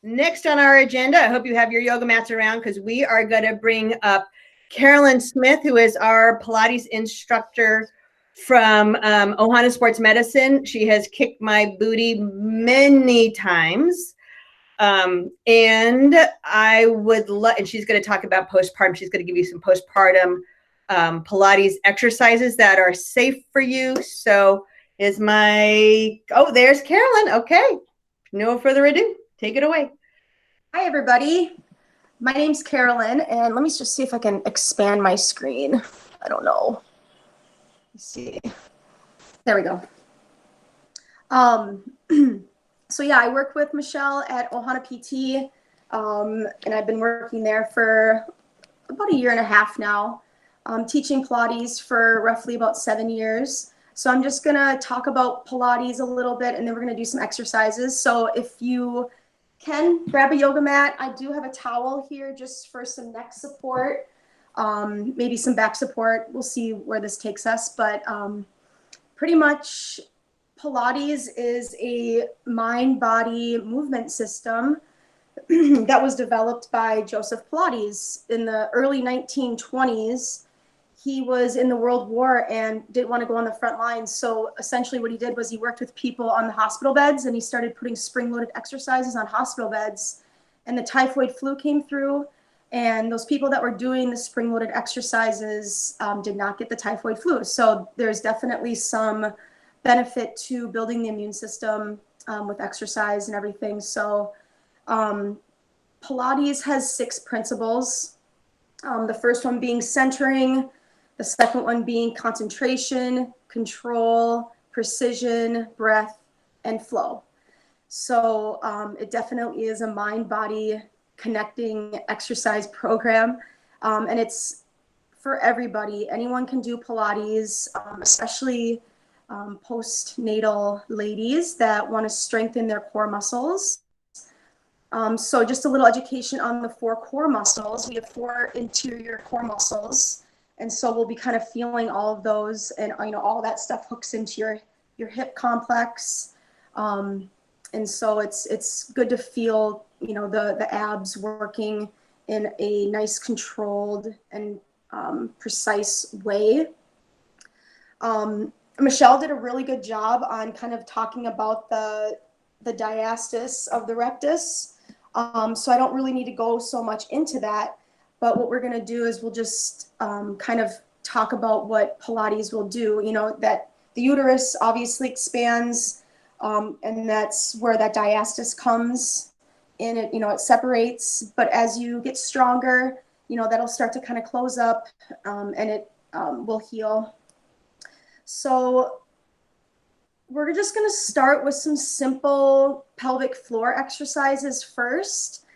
Next on our agenda, I hope you have your yoga mats around because we are going to bring up Carolyn Smith, who is our Pilates instructor from Ohana Sports Medicine. She has kicked my booty many times. And I would love, and she's going to talk about postpartum. She's going to give you some postpartum Pilates exercises that are safe for you. So there's Carolyn. Okay. No further ado. Take it away. Hi, everybody. My name's Carolyn, and let me just see if I can expand my screen. I don't know. Let's see. There we go. So yeah, I work with Michelle at Ohana PT, and I've been working there for about 1.5 years now, teaching Pilates for roughly about 7 years. So I'm just gonna talk about Pilates a little bit, and then we're gonna do some exercises. So if you can grab a yoga mat, I do have a towel here just for some neck support, maybe some back support. We'll see where this takes us, but pretty much Pilates is a mind-body movement system that was developed by Joseph Pilates in the early 1920s. He was in the World War and didn't want to go on the front lines. So essentially what he did was he worked with people on the hospital beds, and he started putting spring-loaded exercises on hospital beds. And the typhoid flu came through, and those people that were doing the spring-loaded exercises did not get the typhoid flu. So there's definitely some benefit to building the immune system with exercise and everything. So Pilates has 6 principles. The first one being centering, the second one being concentration, control, precision, breath, and flow. So it definitely is a mind-body connecting exercise program, and it's for everybody. Anyone can do Pilates, especially postnatal ladies that want to strengthen their core muscles. So just a little education on the 4 core muscles. We have 4 interior core muscles. And so we'll be kind of feeling all of those, and all that stuff hooks into your hip complex. And so it's good to feel, the abs working in a nice controlled and precise way. Michelle did a really good job on kind of talking about the diastasis of the rectus. So I don't really need to go so much into that. But what we're going to do is we'll just kind of talk about what Pilates will do. That the uterus obviously expands, and that's where that diastasis comes in. It separates. But as you get stronger, that'll start to kind of close up, and it will heal. So we're just going to start with some simple pelvic floor exercises first.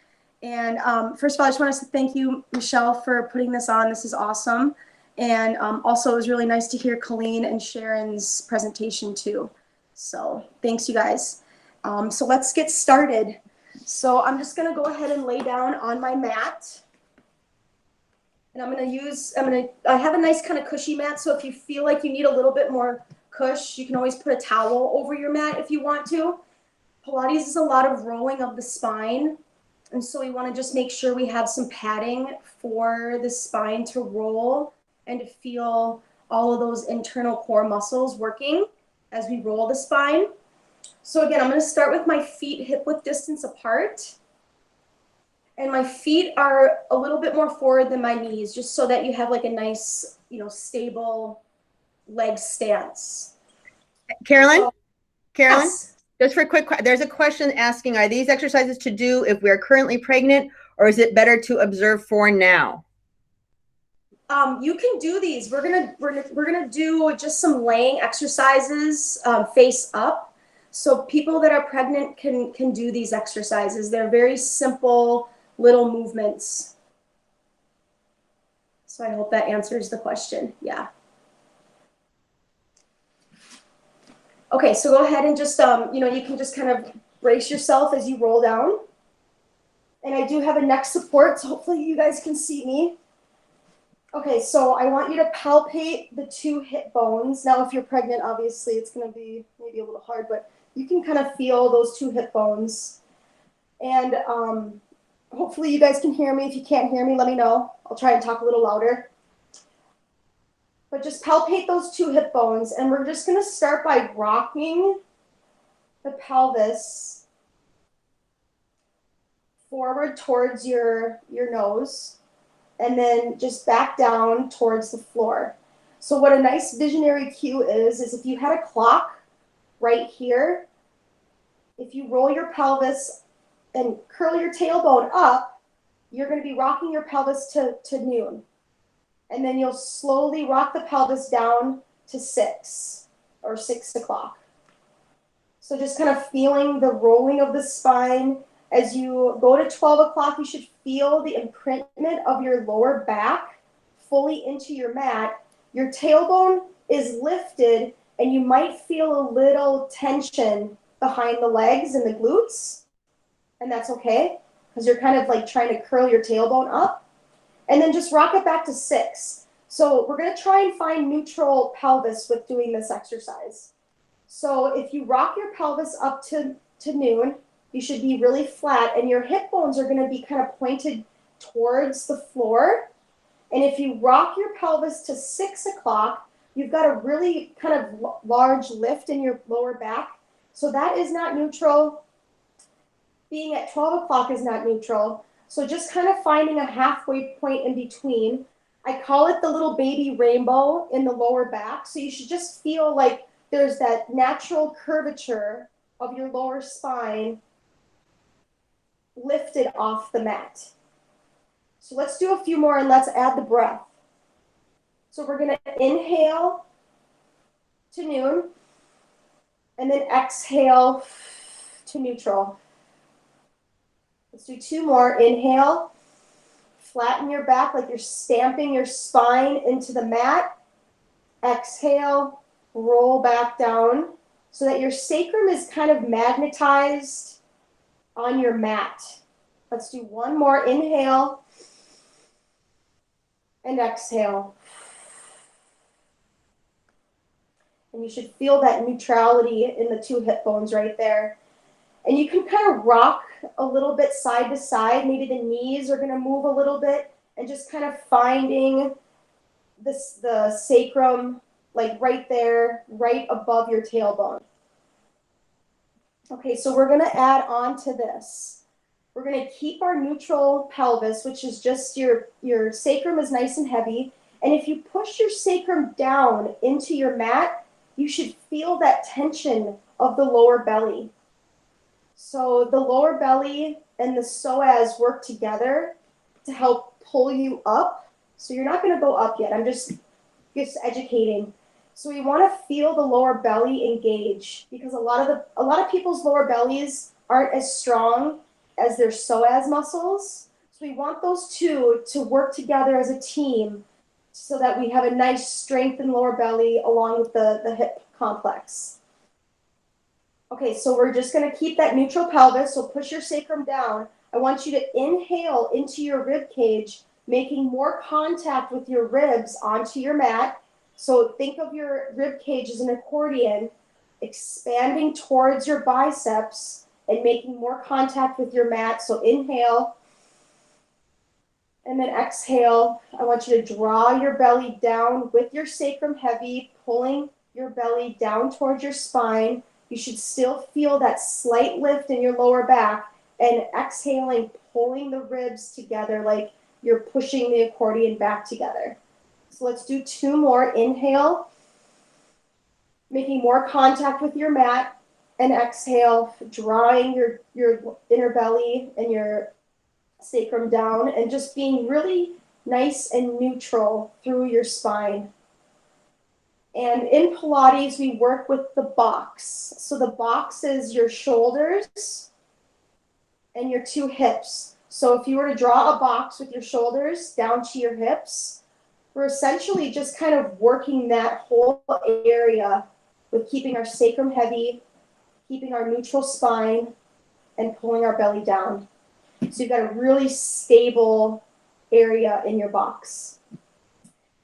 And first of all, I just want to thank you, Michelle, for putting this on. This is awesome. And also, it was really nice to hear Colleen and Sharon's presentation too. So thanks, you guys. So let's get started. So I'm just going to go ahead and lay down on my mat. And I have a nice kind of cushy mat. So if you feel like you need a little bit more cush, you can always put a towel over your mat if you want to. Pilates is a lot of rolling of the spine. And so we want to just make sure we have some padding for the spine to roll and to feel all of those internal core muscles working as we roll the spine. So again, I'm going to start with my feet hip-width distance apart. And my feet are a little bit more forward than my knees, just so that you have like a nice, stable leg stance. Carolyn? Yes. Just for a quick, there's a question asking, are these exercises to do if we're currently pregnant, or is it better to observe for now? You can do these. We're gonna do just some laying exercises, face up. So people that are pregnant can do these exercises. They're very simple little movements. So I hope that answers the question. Yeah. Okay, so go ahead and just, you can just kind of brace yourself as you roll down. And I do have a neck support, so hopefully you guys can see me. Okay, so I want you to palpate the 2 hip bones. Now, if you're pregnant, obviously it's going to be maybe a little hard, but you can kind of feel those 2 hip bones. And hopefully you guys can hear me. If you can't hear me, let me know. I'll try and talk a little louder. But just palpate those two hip bones, and we're just going to start by rocking the pelvis forward towards your nose, and then just back down towards the floor. So what a nice visionary cue is if you had a clock right here, if you roll your pelvis and curl your tailbone up, you're going to be rocking your pelvis to noon. And then you'll slowly rock the pelvis down to 6 or 6 o'clock. So just kind of feeling the rolling of the spine. As you go to 12 o'clock, you should feel the imprintment of your lower back fully into your mat. Your tailbone is lifted, and you might feel a little tension behind the legs and the glutes. And that's okay, because you're kind of like trying to curl your tailbone up. And then just rock it back to 6. So we're going to try and find neutral pelvis with doing this exercise. So if you rock your pelvis up to noon, you should be really flat, and your hip bones are going to be kind of pointed towards the floor. And if you rock your pelvis to 6 o'clock, you've got a really kind of large lift in your lower back. So that is not neutral. Being at 12 o'clock is not neutral. So just kind of finding a halfway point in between. I call it the little baby rainbow in the lower back. So you should just feel like there's that natural curvature of your lower spine lifted off the mat. So let's do a few more, and let's add the breath. So we're going to inhale to noon, and then exhale to neutral. Let's do 2 more. Inhale, flatten your back like you're stamping your spine into the mat. Exhale, roll back down so that your sacrum is kind of magnetized on your mat. Let's do 1 more. Inhale and exhale. And you should feel that neutrality in the 2 hip bones right there. And you can kind of rock a little bit side to side. Maybe the knees are going to move a little bit, and just kind of finding the sacrum like right there, right above your tailbone. Okay, so we're going to add on to this. We're going to keep our neutral pelvis, which is just your sacrum is nice and heavy. And if you push your sacrum down into your mat, you should feel that tension of the lower belly. So the lower belly and the psoas work together to help pull you up. So you're not going to go up yet. I'm just educating. So we want to feel the lower belly engage, because a lot of people's lower bellies aren't as strong as their psoas muscles. So we want those two to work together as a team so that we have a nice strengthened lower belly along with the hip complex. Okay, so we're just going to keep that neutral pelvis, so push your sacrum down. I want you to inhale into your rib cage, making more contact with your ribs onto your mat. So think of your rib cage as an accordion, expanding towards your biceps and making more contact with your mat. So inhale and then exhale. I want you to draw your belly down with your sacrum heavy, pulling your belly down towards your spine. You should still feel that slight lift in your lower back, and exhaling, pulling the ribs together like you're pushing the accordion back together. So let's do 2 more. Inhale, making more contact with your mat, and exhale, drawing your inner belly and your sacrum down, and just being really nice and neutral through your spine. And in Pilates, we work with the box. So the box is your shoulders and your 2 hips. So if you were to draw a box with your shoulders down to your hips, we're essentially just kind of working that whole area with keeping our sacrum heavy, keeping our neutral spine, and pulling our belly down. So you've got a really stable area in your box.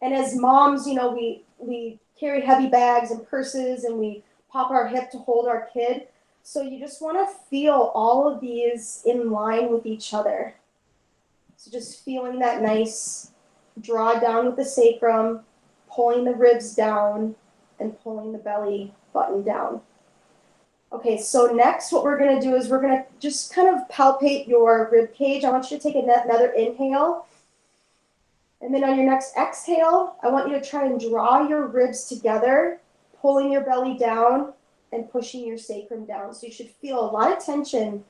And as moms, you know, we carry heavy bags and purses, and we pop our hip to hold our kid. So you just want to feel all of these in line with each other. So just feeling that nice draw down with the sacrum, pulling the ribs down, and pulling the belly button down. Okay, so next what we're going to do is we're going to just kind of palpate your rib cage. I want you to take another inhale. And then on your next exhale, I want you to try and draw your ribs together, pulling your belly down and pushing your sacrum down. So you should feel a lot of tension,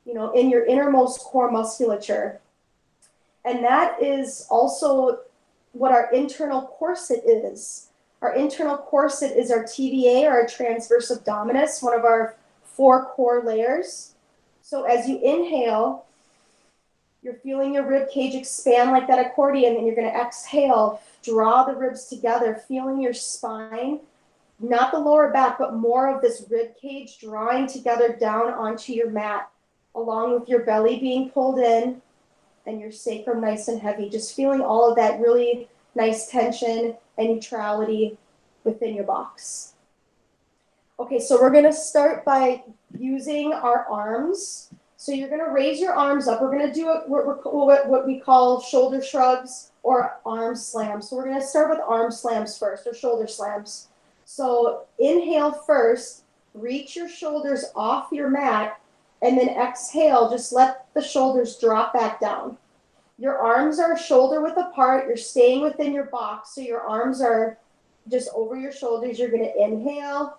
in your innermost core musculature. And that is also what our internal corset is. Our internal corset is our TVA, or our transverse abdominis, one of our 4 core layers. So as you inhale, you're feeling your rib cage expand like that accordion, and you're going to exhale, draw the ribs together, feeling your spine, not the lower back, but more of this rib cage drawing together down onto your mat, along with your belly being pulled in and your sacrum nice and heavy. Just feeling all of that really nice tension and neutrality within your box. Okay, so we're going to start by using our arms. So you're going to raise your arms up. We're going to do what we call shoulder shrugs or arm slams. So we're going to start with arm slams first, or shoulder slams. So inhale first, reach your shoulders off your mat, and then exhale, just let the shoulders drop back down. Your arms are shoulder width apart. You're staying within your box, so your arms are just over your shoulders. You're going to inhale,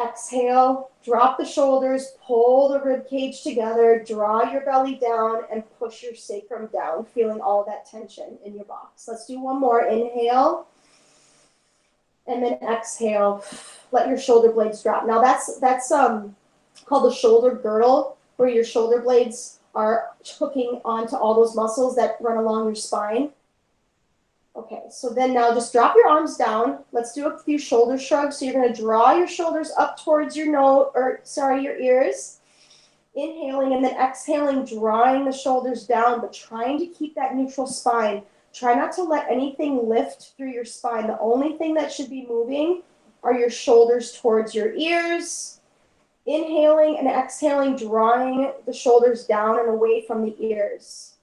exhale, drop the shoulders, pull the rib cage together, draw your belly down, and push your sacrum down, feeling all that tension in your box. Let's do one more. Inhale, and then exhale. Let your shoulder blades drop. Now that's called the shoulder girdle, where your shoulder blades are hooking onto all those muscles that run along your spine. Okay, so then now just drop your arms down. Let's do a few shoulder shrugs. So you're going to draw your shoulders up towards your your ears. Inhaling and then exhaling, drawing the shoulders down, but trying to keep that neutral spine. Try not to let anything lift through your spine. The only thing that should be moving are your shoulders towards your ears. Inhaling and exhaling, drawing the shoulders down and away from the ears.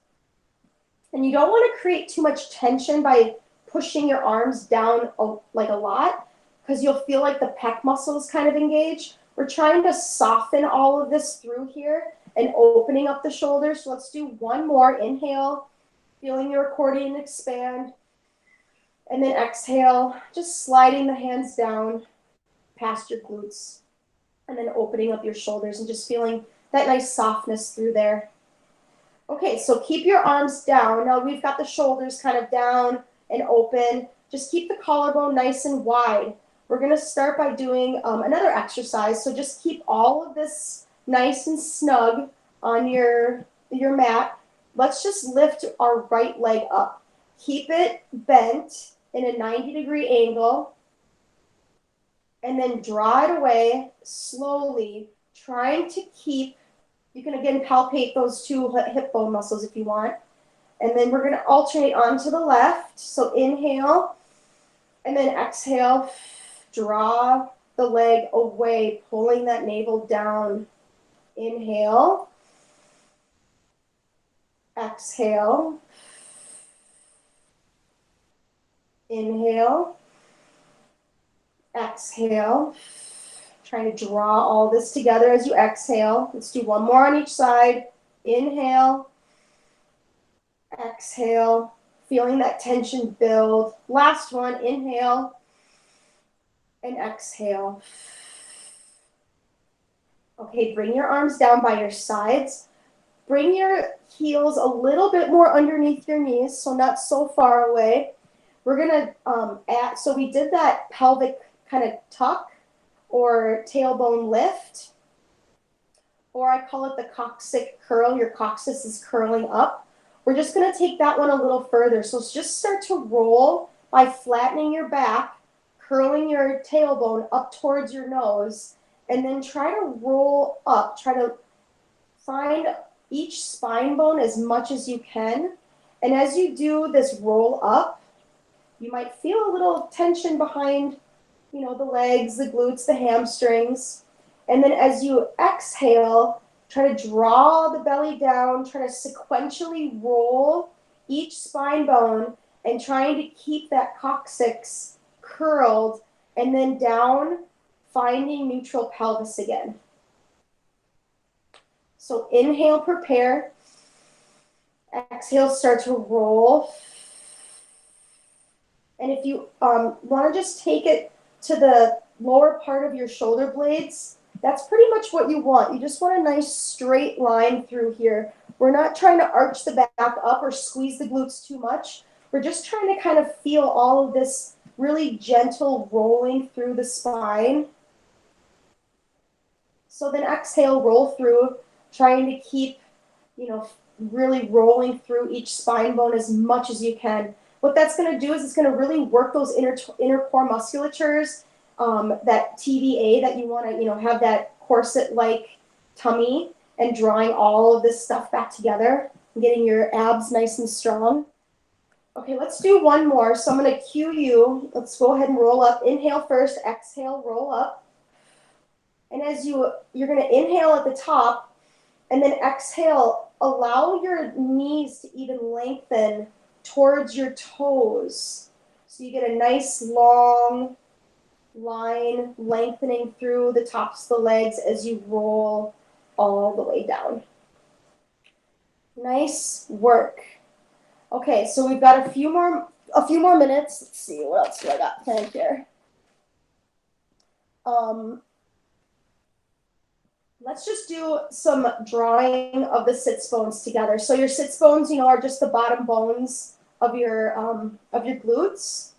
And you don't want to create too much tension by pushing your arms down like a lot, because you'll feel like the pec muscles kind of engage. We're trying to soften all of this through here and opening up the shoulders. So let's do one more. Inhale, feeling your accordion expand. And then exhale, just sliding the hands down past your glutes. And then opening up your shoulders and just feeling that nice softness through there. Okay, so keep your arms down. Now we've got the shoulders kind of down and open. Just keep the collarbone nice and wide. We're going to start by doing another exercise. So just keep all of this nice and snug on your mat. Let's just lift our right leg up. Keep it bent in a 90-degree angle. And then draw it away slowly, trying to keep, you can again palpate those 2 hip bone muscles if you want. And then we're going to alternate onto the left. So inhale, and then exhale, draw the leg away, pulling that navel down. Inhale, exhale, inhale, exhale. Trying to draw all this together as you exhale. Let's do one more on each side. Inhale, exhale, feeling that tension build. Last one, inhale and exhale. Okay, bring your arms down by your sides. Bring your heels a little bit more underneath your knees, so not so far away. We're gonna add, so we did that pelvic kind of tuck or tailbone lift, or I call it the coccyx curl. Your coccyx is curling up. We're just going to take that one a little further. So just start to roll by flattening your back, curling your tailbone up towards your nose, and then try to roll up. Try to find each spine bone as much as you can. And as you do this roll up, you might feel a little tension behind the legs, the glutes, the hamstrings. And then as you exhale, try to draw the belly down, try to sequentially roll each spine bone and trying to keep that coccyx curled and then down, finding neutral pelvis again. So inhale, prepare. Exhale, start to roll. And if you want to just take it to the lower part of your shoulder blades, that's pretty much what you want. You just want a nice straight line through here. We're not trying to arch the back up or squeeze the glutes too much. We're just trying to kind of feel all of this really gentle rolling through the spine. So then exhale, roll through, trying to keep, really rolling through each spine bone as much as you can. What that's going to do is it's going to really work those inner core musculatures, that TVA that you want to, have that corset-like tummy and drawing all of this stuff back together and getting your abs nice and strong. Okay, let's do one more. So I'm going to cue you. Let's go ahead and roll up. Inhale first, exhale, roll up. And as you're going to inhale at the top and then exhale, allow your knees to even lengthen towards your toes. So you get a nice long line lengthening through the tops of the legs as you roll all the way down. Nice work. Okay, so we've got a few more minutes. Let's see, what else do I got planned here? Let's just do some drawing of the sits bones together. So your sits bones, are just the bottom bones of your glutes.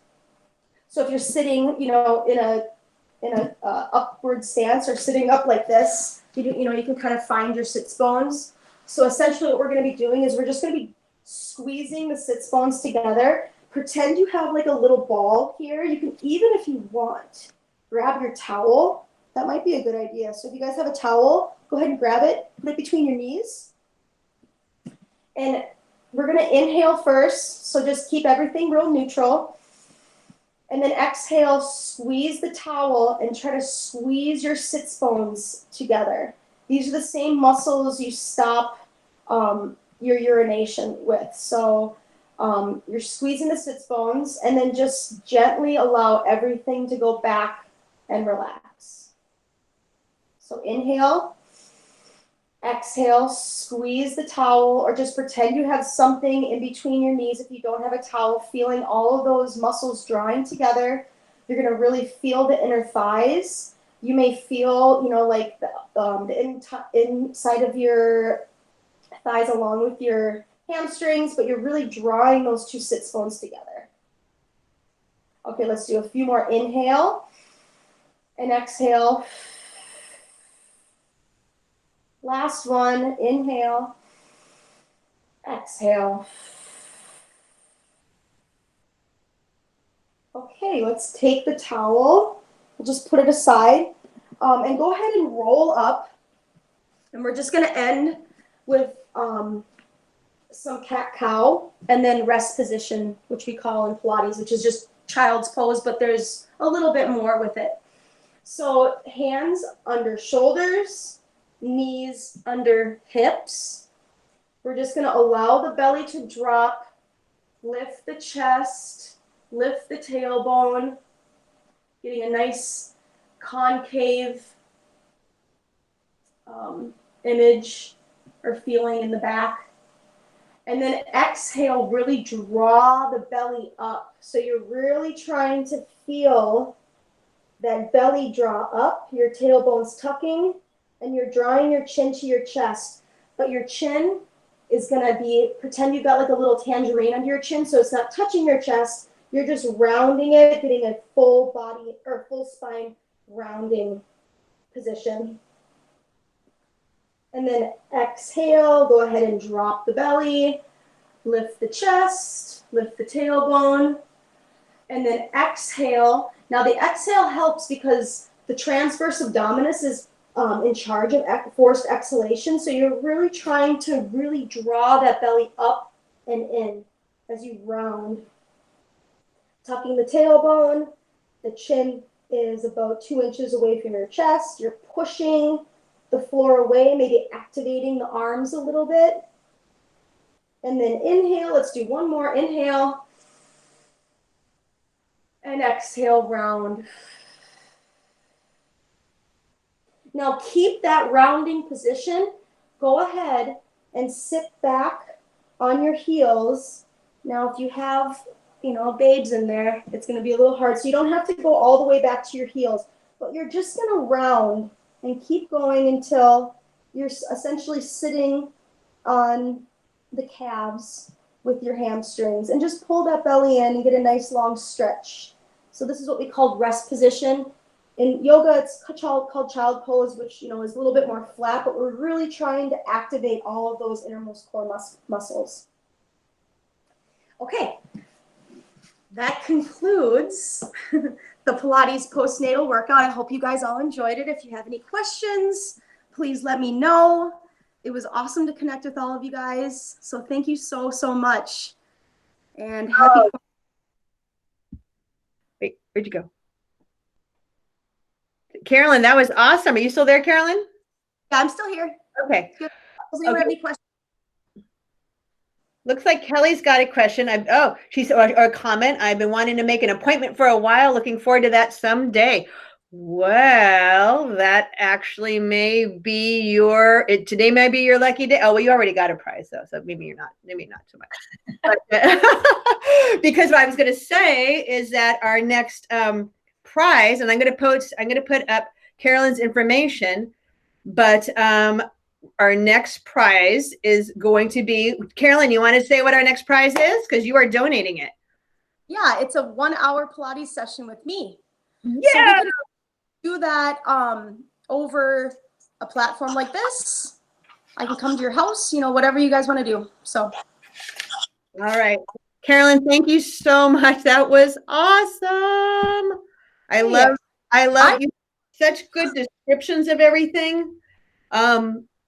So if you're sitting, in a upward stance or sitting up like this, you can kind of find your sits bones. So essentially what we're going to be doing is we're just going to be squeezing the sits bones together. Pretend you have like a little ball here. You can, even if you want, grab your towel. That might be a good idea. So if you guys have a towel, go ahead and grab it, put it between your knees. And we're going to inhale first. So just keep everything real neutral. And then exhale, squeeze the towel and try to squeeze your sits bones together. These are the same muscles you stop your urination with. So you're squeezing the sits bones and then just gently allow everything to go back and relax. So inhale, exhale, squeeze the towel or just pretend you have something in between your knees if you don't have a towel, feeling all of those muscles drawing together. You're going to really feel the inner thighs. You may feel, like the inside of your thighs along with your hamstrings, but you're really drawing those two sits bones together. Okay, let's do a few more. Inhale and exhale. Last one, inhale, exhale. Okay, let's take the towel. We'll just put it aside and go ahead and roll up. And we're just going to end with some cat-cow and then rest position, which we call in Pilates, which is just child's pose, but there's a little bit more with it. So hands under shoulders, knees under hips. We're just going to allow the belly to drop, lift the chest, lift the tailbone, getting a nice concave image or feeling in the back. And then exhale, really draw the belly up. So you're really trying to feel that belly draw up, your tailbone's tucking, and you're drawing your chin to your chest. But your chin is going to be, pretend you've got like a little tangerine under your chin, so it's not touching your chest. You're just rounding it, getting a full body or full spine rounding position. And then exhale, go ahead and drop the belly, lift the chest, lift the tailbone, and then exhale. Now the exhale helps because the transverse abdominis is in charge of forced exhalation. So you're really trying to really draw that belly up and in as you round. Tucking the tailbone, the chin is about 2 inches away from your chest. You're pushing the floor away, maybe activating the arms a little bit. And then inhale, let's do one more. Inhale. And exhale, round. Now keep that rounding position. Go ahead and sit back on your heels. Now if you have, babes in there, it's going to be a little hard. So you don't have to go all the way back to your heels, but you're just going to round and keep going until you're essentially sitting on the calves with your hamstrings, and just pull that belly in and get a nice long stretch. So this is what we call rest position. In yoga, it's called child pose, which is a little bit more flat, but we're really trying to activate all of those innermost core muscles. Okay, that concludes the Pilates postnatal workout. I hope you guys all enjoyed it. If you have any questions, please let me know. It was awesome to connect with all of you guys. So thank you so, so much. And happy. Wait, where'd you go? Carolyn, that was awesome. Are you still there, Carolyn? Yeah, I'm still here. Okay. Does anyone have any questions? Looks like Kelly's got a question. She's or a comment. I've been wanting to make an appointment for a while. Looking forward to that someday. Well, that actually may be today may be your lucky day. Oh, well, you already got a prize though, so maybe not so much. But, because what I was going to say is that our next prize, and I'm going to put up Carolyn's information, but our next prize is going to be, Carolyn, you want to say what our next prize is? Because you are donating it. Yeah, it's a 1-hour Pilates session with me. Yeah. So we can do that over a platform like this. I can come to your house, whatever you guys want to do. So. All right. Carolyn, thank you so much. That was awesome. I love you. Such good descriptions of everything.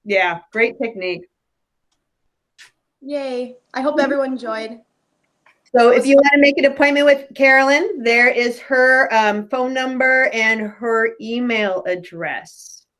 Yeah, great technique. Yay. I hope everyone enjoyed. So if you want to make an appointment with Carolyn, there is her phone number and her email address.